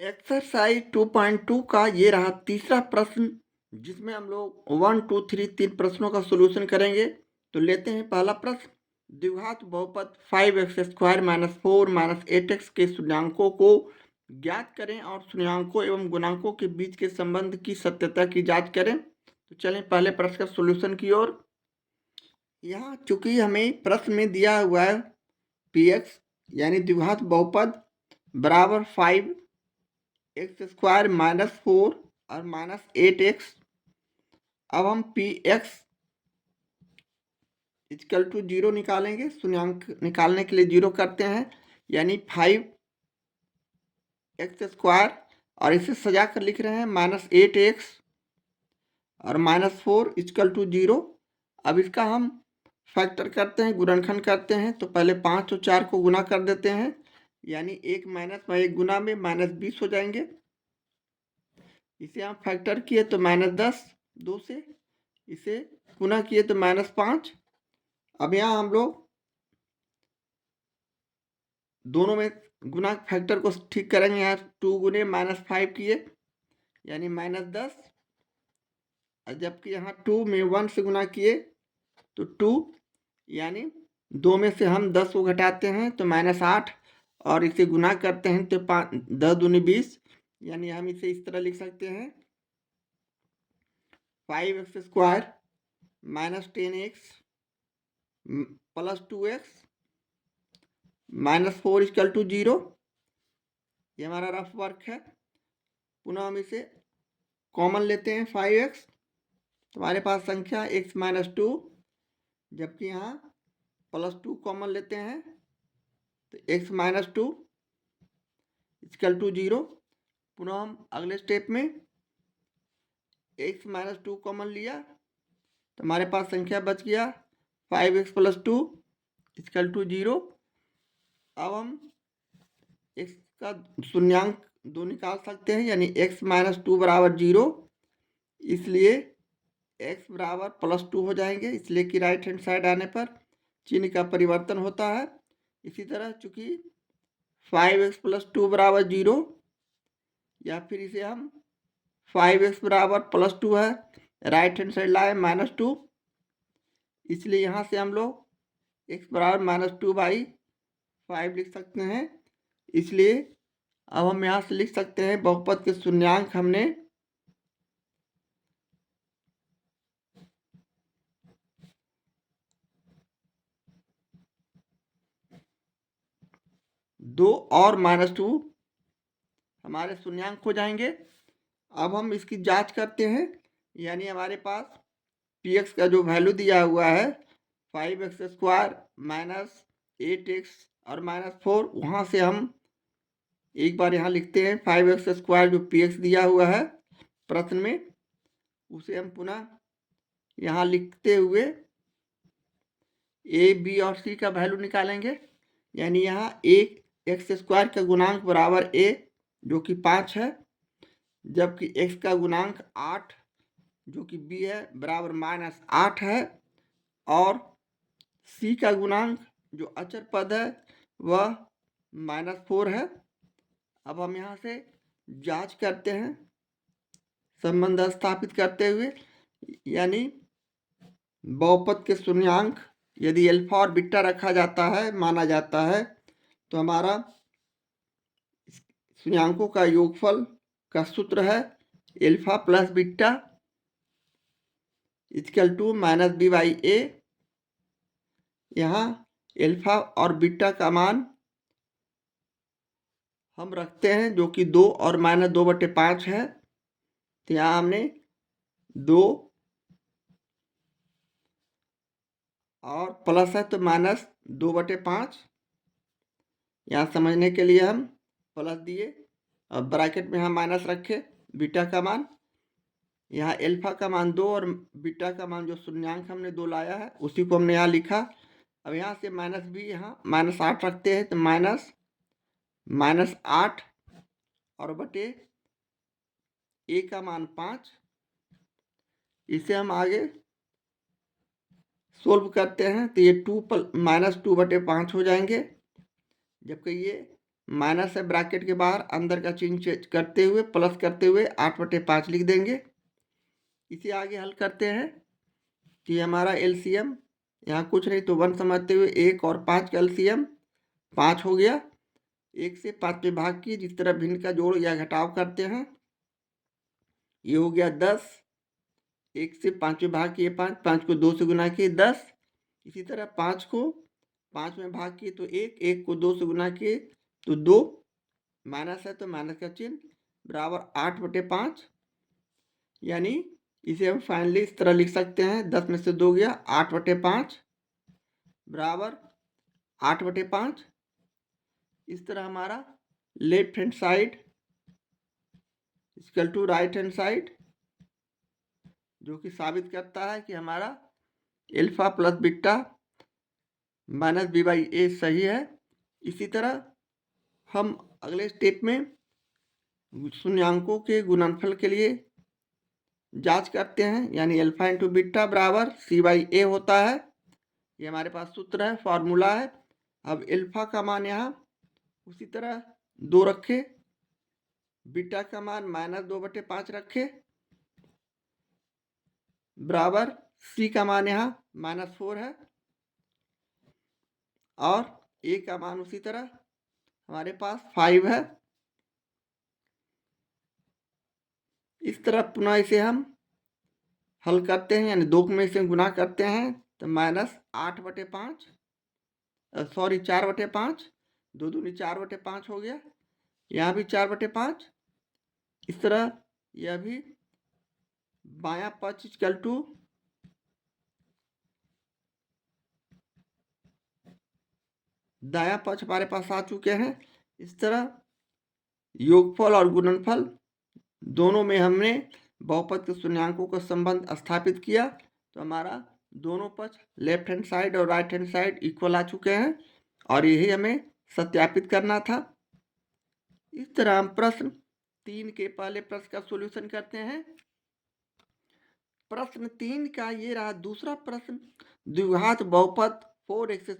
Exercise 2.2 का ये रहा तीसरा प्रश्न, जिसमें हम लोग 1 2 3 तीन प्रश्नों का सॉल्यूशन करेंगे। तो लेते हैं पहला प्रश्न। द्विघात बहुपद 5x² - 4 - 8x के शून्यांकों को ज्ञात करें और शून्यांकों एवं गुणांकों के बीच के संबंध की सत्यता की जांच करें। तो चलें पहले प्रश्न का सॉल्यूशन की ओर। यहाँ चूंकि हमें प्रश्न में दिया हुआ है px यानी द्विघात बहुपद बराबर 5x² - 4 और -8x। अब हम px इक्वल टू 0 निकालेंगे। शून्यांक निकालने के लिए 0 करते हैं, यानी 5x² और इसे सजा कर लिख रहे हैं -8x और -4 इक्वल टू 0। अब इसका हम फैक्टर करते हैं, गुणनखंड करते हैं। तो पहले 5 और 4 को गुना कर देते हैं, यानी 1 - 1 गुना में -20 हो जाएंगे। इसे हम फैक्टर किए तो -10 2 से, इसे गुना किए तो -5। अब यहाँ हम लोग दोनों में गुना फैक्टर को ठीक करेंगे। यहाँ 2 गुने -5 किए यानी -10, जबकि यहाँ 2 में 1 से गुना किए तो 2, यानी 2 में से हम 10 को घटाते हैं तो -8 और इसे गुना करते हैं तो 10 दूनी 20, यानी हम इसे इस तरह लिख सकते हैं 5x² - 10x + 2x -4 equal to 0। ये हमारा रफ वर्क है। पुनः हम इसे कॉमन लेते हैं 5x, तुम्हारे पास संख्या x - 2, जबकि यहाँ +2 कॉमन लेते हैं तो x - 2 इक्वल टू 0। पुनः हम अगले स्टेप में x - 2 कॉमन लिया तो हमारे पास संख्या बच गया 5x + 2 इक्वल टू 0। अब हम x का शून्यांक 2 निकाल सकते हैं, यानी x - 2 बराबर 0, इसलिए x बराबर +2 हो जाएंगे, इसलिए कि राइट हैंड साइड आने पर चिन्ह का परिवर्तन होता है। इसी तरह चूंकि 5x + 2 बराबर 0, या फिर इसे हम 5x बराबर +2 है, राइट हैंड साइड लाए -2, इसलिए यहाँ से हम लोग x बराबर -2/5 लिख सकते हैं। इसलिए अब हम यहाँ से लिख सकते हैं बहुपद के शून्यांक हमने 2 और -2 हमारे शून्यांक हो जाएंगे। अब हम इसकी जांच करते हैं, यानी हमारे पास px का जो वैल्यू दिया हुआ है 5x² - 8x और -4, वहाँ से हम एक बार यहाँ लिखते हैं 5x² जो px दिया हुआ है प्रश्न में, उसे हम पुनः यहाँ लिखते हुए a b और c का वैल्यू निकालेंगे। यानी यहाँ x² का गुणांक बराबर a जो कि 5 है, जबकि x का गुणांक 8 जो कि b है बराबर -8 है, और c का गुणांक जो अचर पद है वह -4 है। अब हम यहाँ से जांच करते हैं संबंध स्थापित करते हुए, यानी बहुपद के शून्यांक यदि अल्फा और बीटा रखा जाता है, माना जाता है, तो हमारा शून्यांकों का योगफल का सूत्र है alpha + beta equal to -b/a। यहाँ अल्फा और बीटा का मान हम रखते हैं जो कि 2 और -2/5 है। तो यहाँ हमने 2 और प्लस है तो -2/5, यहाँ समझने के लिए हम प्लस दिए और ब्रैकेट में हम माइनस रखे बीटा का मान। यहाँ अल्फा का मान 2 और बीटा का मान जो शून्यांक हमने 2 लाया है उसी को हमने यहाँ लिखा। अब यहाँ से -b यहाँ -8 रखते हैं तो -8 और बटे a का मान 5। इसे हम आगे सोल्व करते हैं तो ये -2/5 हो जाएंगे, जबकि ये माइनस है ब्रैकेट के बाहर, अंदर का चिन्ह चेंज करते हुए प्लस करते हुए 8/5 लिख देंगे। इसे आगे हल करते हैं कि हमारा एलसीएम यहाँ कुछ नहीं तो 1 समझते हुए 1 और 5 का एलसीएम 5 हो गया। 1 से 5 पे भाग किए, जिस तरह भिन्न का जोड़ या घटाव करते हैं, ये हो गया 10। 1 से 5 में भाग किए 5, 5 को 2 से गुना किए 10। इसी तरह 5 को 5 में भाग किए तो 1, 1 को 2 से गुना किए तो 2, माइनस है तो माइनस का चिन्ह, बराबर 8/5। यानी इसे हम फाइनली इस तरह लिख सकते हैं, 10 में से 2 गया 8/5 बराबर 8/5। इस तरह हमारा left hand side equal to right hand side, जो कि साबित करता है कि हमारा alpha plus beta minus b/a सही है। इसी तरह हम अगले स्टेप में शून्यांकों के गुणनफल के लिए जांच करते हैं, यानी अल्फा इंटू बीटा बराबर c/a होता है। ये हमारे पास सूत्र है, फॉर्मूला है। अब अल्फा का मान यहाँ उसी तरह 2 रखे, बीटा का मान -2/5 रखे, बराबर c का मान यहाँ -4 है और a का मान उसी तरह हमारे पास 5 है। इस तरह पुनः इसे हम हल करते हैं, यानी 2 में इसे गुना करते हैं तो -8/5 सॉरी 4/5, 2 दूनी 4/5 हो गया। यहाँ भी 4/5। इस तरह यह भी बायां पक्ष इक्वल टू दायां पक्ष हमारे पास आ चुके हैं। इस तरह योगफल और गुणनफल दोनों में हमने बहुपद के शून्यांकों का संबंध स्थापित किया, तो हमारा दोनों पक्ष लेफ्ट हैंड साइड और राइट हैंड साइड इक्वल आ चुके हैं और यही हमें सत्यापित करना था। इस तरह हम प्रश्न 3 के पहले प्रश्न का सॉल्यूशन करते हैं। प्रश्न 3 का ये रहा दूसरा प्रश्न, द्विघात बहुपद 4x²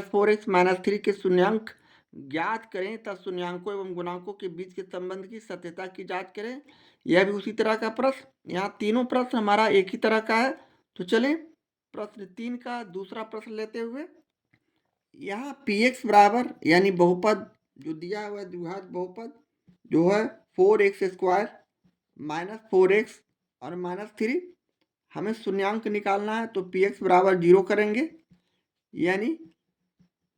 - 4x - 3 के शून्यांक ज्ञात करें तथा शून्यांकों एवं गुणांकों के बीच के संबंध की सत्यता की जांच करें। यह भी उसी तरह का प्रश्न, यहाँ तीनों प्रश्न हमारा एक ही तरह का है। तो चलें प्रश्न 3 का दूसरा प्रश्न लेते हुए, यहाँ px बराबर यानी बहुपद जो दिया हुआ है द्विघात बहुपद जो है 4x² - 4x और -3, हमें शून्यांक निकालना है। तो px बराबर 0 करेंगे, यानी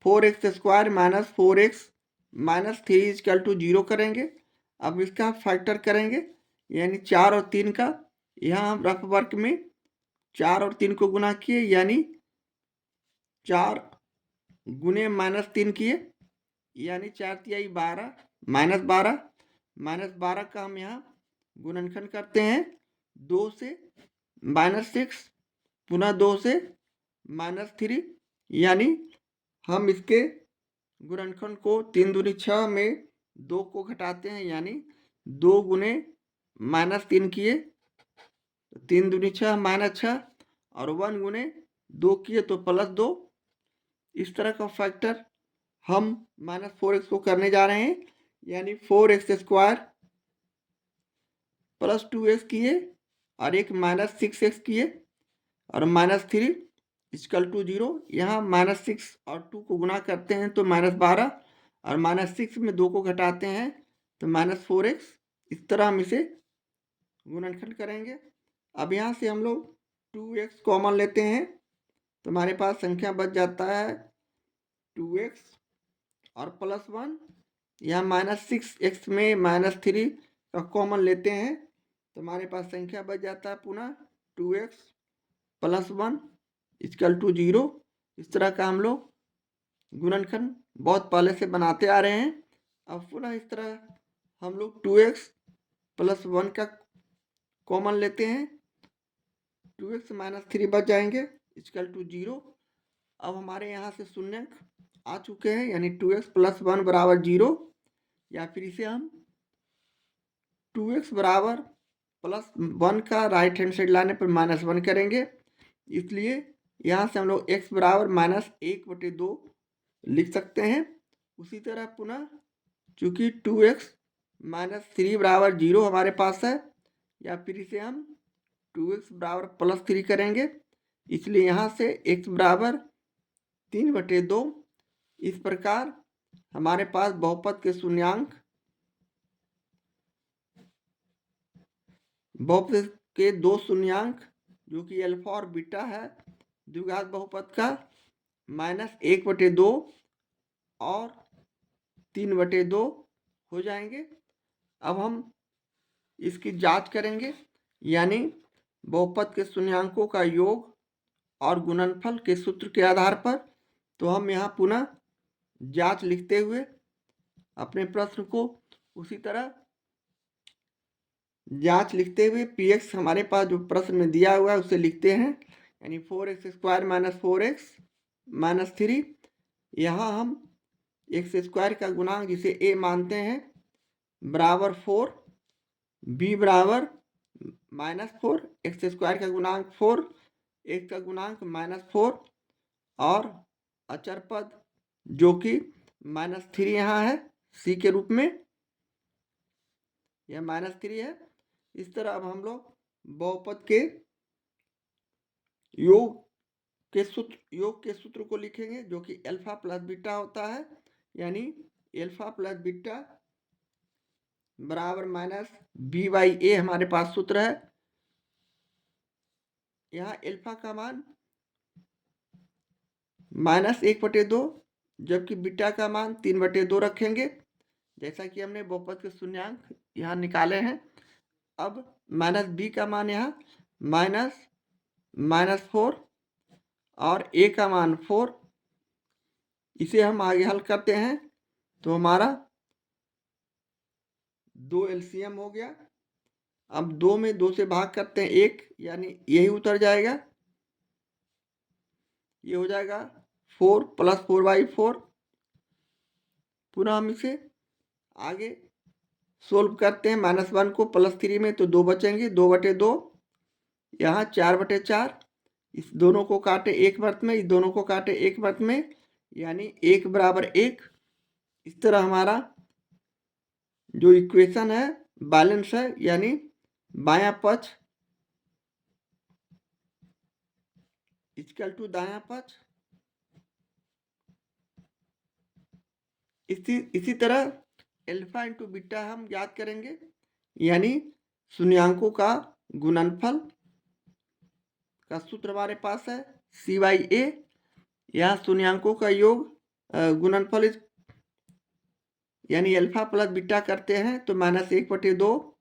4x² - 4x - 3 इक्वल टू 0 करेंगे। अब इसका फैक्टर करेंगे, यानी 4 और 3 का, यहाँ हम रफ वर्क में 4 और 3 को गुना किए, यानी 4 गुने -3 किए, यानी 4 तिहाई 12 -12 का हम यहाँ गुणनखंड करते हैं 2 से -6 पुनः 2 से -3, यानी हम इसके गुणनखंड को 3 दूनी 6 में 2 को घटाते हैं, यानी 2 गुने -3 किए तो 3 दूनी 6 -6 और 1 गुने 2 किए तो +2। इस तरह का फैक्टर हम -4x को करने जा रहे हैं, यानी 4x² + 2x किए और एक -6x किए और -3 इक्वल टू 0। यहाँ -6 और 2 को गुना करते हैं तो -12 और -6 में 2 को घटाते हैं तो -4x। इस तरह हम इसे गुणनखंड करेंगे। अब यहाँ से हम लोग 2x कॉमन लेते हैं तो हमारे पास संख्या बच जाता है 2x और +1। यहाँ -6x में -3 का कॉमन लेते हैं तो हमारे पास संख्या बच जाता है पुनः 2x + 1 इक्वल टू 0। इस तरह का हम लोग गुणनखंड बहुत पहले से बनाते आ रहे हैं। अब पुनः इस तरह हम लोग 2x + 1 का कॉमन लेते हैं, 2x - 3 बच जाएंगे इक्वल टू 0। अब हमारे यहाँ से शून्यक आ चुके हैं, यानी 2x + 1 बराबर 0, या फिर इसे हम 2x बराबर +1 का राइट हैंड साइड लाने पर -1 करेंगे। इसलिए यहाँ से हम लोग x बराबर -1/2 लिख सकते हैं। उसी तरह पुनः चूँकि 2x-3 बराबर 0 हमारे पास है, या फिर इसे हम 2x बराबर +3 करेंगे, इसलिए यहाँ से x बराबर 3/2। इस प्रकार हमारे पास बहुपद के शून्यांक, बहुपद के दो शून्यांक जो कि अल्फा और बीटा है द्विघात बहुपद का, -1/2 और 3/2 हो जाएंगे। अब हम इसकी जांच करेंगे, यानी बहुपद के शून्यांकों का योग और गुणनफल के सूत्र के आधार पर। तो हम यहाँ पुनः जांच लिखते हुए अपने प्रश्न को उसी तरह जांच लिखते हुए px हमारे पास जो प्रश्न में दिया हुआ है उसे लिखते हैं, यानी 4x² - 4x - 3। यहाँ हम x² का गुणांक जिसे a मानते हैं बराबर 4, b बराबर -4, x² का गुणांक 4, x का गुणांक -4 और अचर पद जो कि -3 यहाँ है c के रूप में, यह -3 है। इस तरह अब हम लोग बहुपद के योग के सूत्र को लिखेंगे जो कि अल्फा प्लस बीटा होता है, यानी अल्फा प्लस बीटा बराबर -b/a हमारे पास सूत्र है। यहाँ अल्फा का मान -1/2 जबकि बीटा का मान 3/2 रखेंगे, जैसा कि हमने बहुपद के शून्यांक यहाँ निकाले हैं। अब -b का मान यहाँ -4 और a का मान 4, इसे हम आगे हल करते हैं तो हमारा 2 LCM हो गया। अब 2 में 2 से भाग करते हैं 1, यानी यही उतर जाएगा, ये हो जाएगा 4 + 4/4। पुनः हम इसे आगे सोल्व करते हैं, -1 को +3 में तो 2 बचेंगे, 2/2, यहाँ 4/4, इस दोनों को काटे एक वृत्त में, इस दोनों को काटे एक वृत्त में, यानी 1 बराबर 1। इस तरह हमारा जो इक्वेशन है बैलेंस है, यानी बायां पक्ष इक्वल टू दायां पक्ष। इसी तरह अल्फा इंटू बीटा हम याद करेंगे, यानी शून्यांकों का गुणनफल का सूत्र हमारे पास है c/a। यहाँ शून्यांकों का योग गुणनफल यानी अल्फा प्लस बीटा करते हैं तो -1/2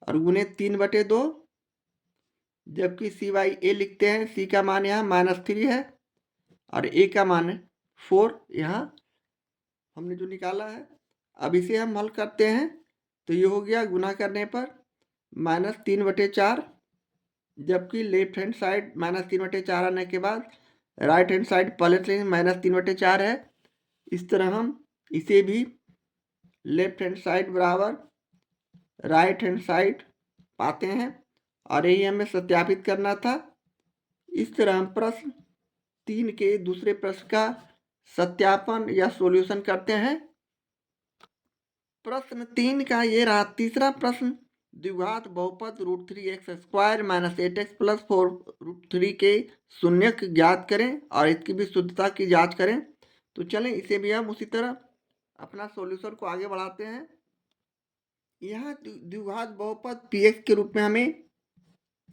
और गुणे 3/2, जबकि c/a लिखते हैं। c का मान यहाँ -3 है और a का मान 4 यहाँ हमने जो निकाला है। अब इसे हम हल करते हैं तो ये हो गया गुना करने पर -3/4, जबकि लेफ्ट हैंड साइड -3/4 आने के बाद राइट हैंड साइड पहले से -3/4 है। इस तरह हम इसे भी लेफ्ट हैंड साइड बराबर राइट हैंड साइड पाते हैं और यही हमें सत्यापित करना था। इस तरह हम प्रश्न 3 के दूसरे प्रश्न का सत्यापन या सॉल्यूशन करते हैं। प्रश्न 3 का ये रहा तीसरा प्रश्न, द्विघात बहुपद √3x² - 8x + 4√3 के शून्यक ज्ञात करें और इसकी भी शुद्धता की जांच करें। तो चलें इसे भी हम उसी तरह अपना सॉल्यूशन को आगे बढ़ाते हैं। यहाँ द्विघात बहुपद px के रूप में हमें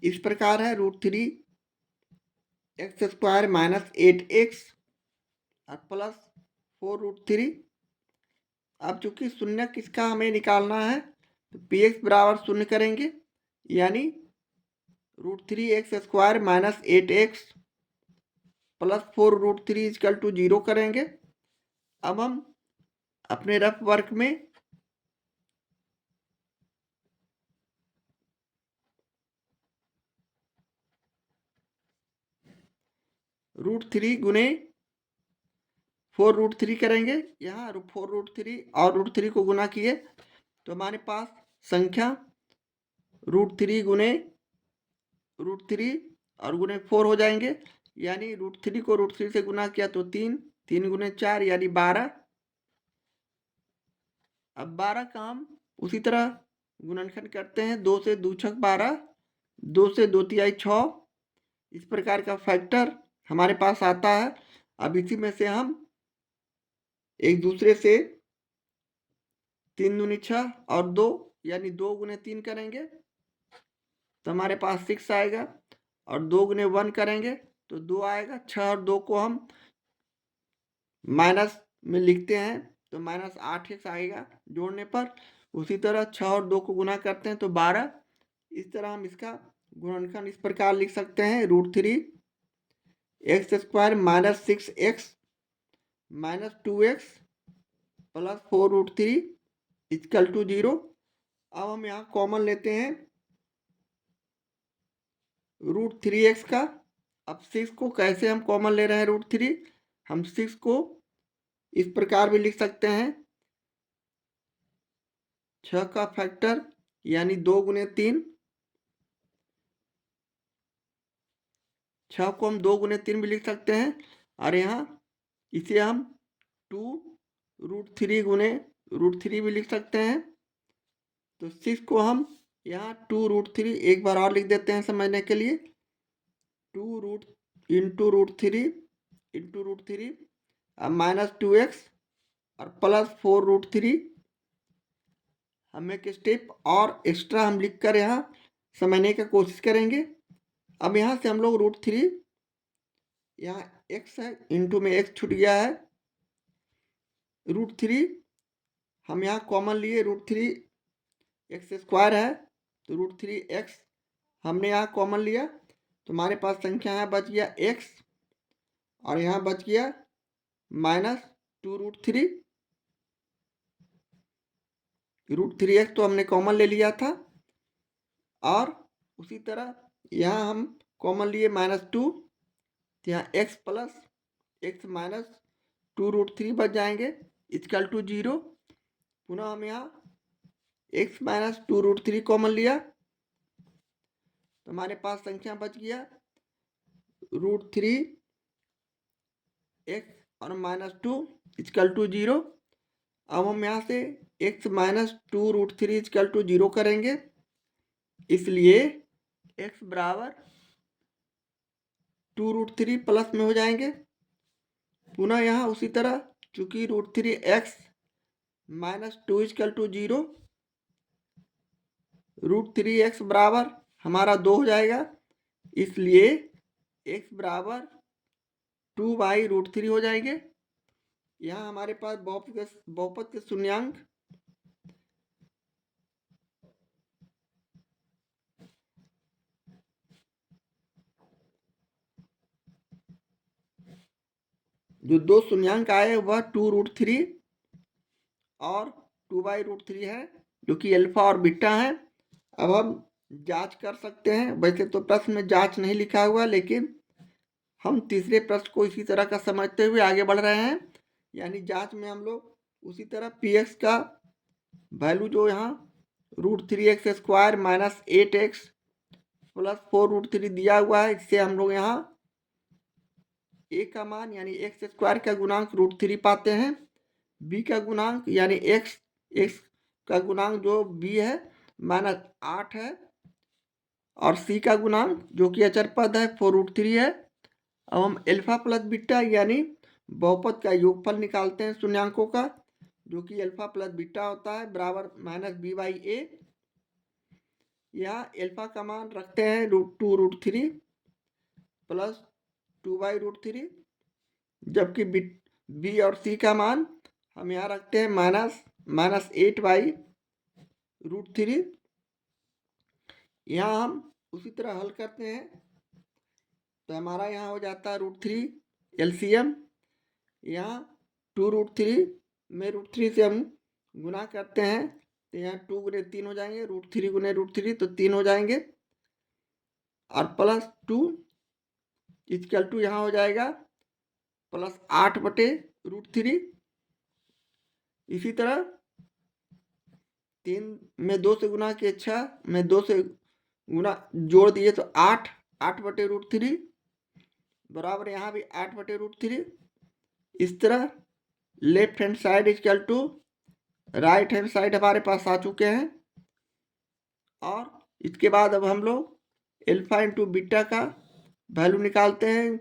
इस प्रकार है √3x² - 8x और +4√3। अब चूंकि शून्यक इसका हमें निकालना है तो px बराबर 0 करेंगे, यानी √3x² - 8x + 4√3 = 0 करेंगे। अब हम अपने रफ वर्क में √3 गुने 4√3 करेंगे। यहाँ 4√3 और √3 को गुना किए तो हमारे पास संख्या √3 गुने √3 और गुने 4 हो जाएंगे, यानी √3 को √3 से गुना किया तो 3 गुने 4 यानी 12। अब 12 का हम उसी तरह गुणनखंड करते हैं। 2 से 2 छक 12, 2 से 2 तिहाई 6, इस प्रकार का फैक्टर हमारे पास आता है। अब इसी में से हम एक दूसरे से 3 दूनी 6 और 2 यानी 2 गुने 3 करेंगे तो हमारे पास 6 आएगा, और 2 गुने 1 करेंगे तो 2 आएगा। 6 और 2 को हम माइनस में लिखते हैं तो -8x आएगा जोड़ने पर। उसी तरह 6 और 2 को गुना करते हैं तो 12। इस तरह हम इसका गुणनखंड इस प्रकार लिख सकते हैं, √3 x² -6x -2x + 4√3 = 0। अब हम यहाँ कॉमन लेते हैं √3x का। अब 6 को कैसे हम कॉमन ले रहे हैं √3? हम 6 को इस प्रकार भी लिख सकते हैं, 6 का फैक्टर यानी 2 गुने 3। 6 को हम 2 गुने 3 भी लिख सकते हैं, और यहाँ इसे हम 2√3 गुने √3 भी लिख सकते हैं। तो 6 को हम यहाँ 2√3 एक बार और लिख देते हैं समझने के लिए, 2 इंटू √3 अब -2x और +4√3। हम एक स्टेप और एक्स्ट्रा हम लिख कर यहाँ समझने की कोशिश करेंगे। अब यहाँ से हम लोग √3, यहाँ x है, इंटू में x छूट गया है, √3 हम यहाँ कॉमन लिए, √3 x² है तो √3x हमने यहाँ कॉमन लिया तो हमारे पास संख्या यहाँ बच गया x, और यहाँ बच गया -2√3। √3x तो हमने कॉमन ले लिया था, और उसी तरह यहाँ हम कॉमन लिए -2 तो यहाँ x + x - 2√3 बच जाएंगे = 0। पुनः हम यहाँ x - 2√3 कॉमन लिया तो हमारे पास संख्या बच गया √3x और -2 = 0। अब हम यहाँ से x - 2√3 = 0 करेंगे, इसलिए x बराबर 2√3 प्लस में हो जाएंगे। पुनः यहाँ उसी तरह चूंकि √3x - 2 = 0, √3x बराबर हमारा 2 हो जाएगा, इसलिए x बराबर 2/√3 हो जाएंगे। यहाँ हमारे पास बहुपद के शून्यांक जो 2 शून्यांक आए वह 2√3 और 2/√3 है, जो कि अल्फा और बीटा है। अब हम जांच कर सकते हैं, वैसे तो प्रश्न में जांच नहीं लिखा हुआ, लेकिन हम तीसरे प्रश्न को इसी तरह का समझते हुए आगे बढ़ रहे हैं। यानी जांच में हम लोग उसी तरह px का वैल्यू जो यहाँ √3x² - 8x + 4√3 दिया हुआ है, इससे हम लोग यहाँ a का मान यानी x² का गुणांक √3 पाते हैं, b का गुणांक यानी x का गुणांक जो b है -8 है, और c का गुणांक जो कि अचर पद है 4√3 है। अब हम अल्फा प्लस बीटा यानी बहुपद का योगफल निकालते हैं शून्यांकों का, जो कि अल्फा प्लस बीटा होता है बराबर -b/a। यहाँ अल्फा का मान रखते हैं √2√3 प्लस 2/√3, जबकि बी और सी का मान हम यहाँ रखते हैं -8/√3। यहाँ हम उसी तरह हल करते हैं तो हमारा यहाँ हो जाता है √3 LCM। यहाँ 2√3 में √3 से हम गुना करते हैं तो यहाँ 2 गुने 3 हो जाएंगे, √3 गुने √3 तो 3 हो जाएंगे, और +2 = यहाँ हो जाएगा +8/√3। इसी तरह 3 में 2 से गुना किए, 6 में 2 से गुना जोड़ दिए तो 8/√3 बराबर यहाँ भी 8/√3। इस तरह left hand side = right hand side हमारे पास आ चुके हैं। और इसके बाद अब हम लोग एल्फा इंटू बीटा का वैल्यू निकालते हैं,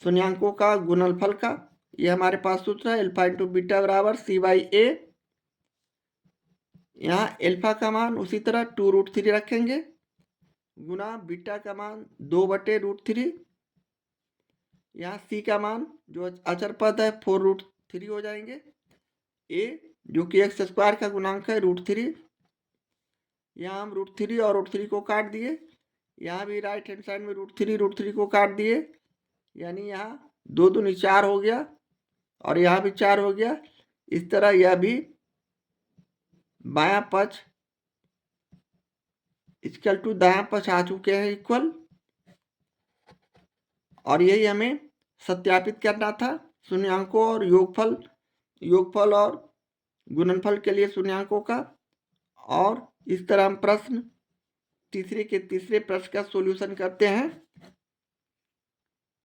शून्यांकों का गुणनफल का। ये हमारे पास सूत्र है, एल्फा इंटू बीटा बराबर C/A। यहाँ एल्फा का मान उसी तरह 2√3 रखेंगे, गुना बीटा का मान 2/√3। यहाँ C का मान जो अचर पद है 4√3 हो जाएंगे। A जो कि x² का गुणांक है √3। यहाँ हम √3 और √3 को काट दिए। यहाँ भी राइट हैंड साइड में √3 को काट दिए, यानी यहाँ 2 दूनी 4 हो गया और यहाँ भी 4 हो गया। इस तरह यह भी बायां पक्ष इक्वल टू दायां पक्ष आ चुके हैं इक्वल। और यही हमें सत्यापित करना था, शून्यांकों और योगफल और गुणनफल के लिए शून्यांकों का। और इस तरह हम तीसरे प्रश्न का सॉल्यूशन करते हैं।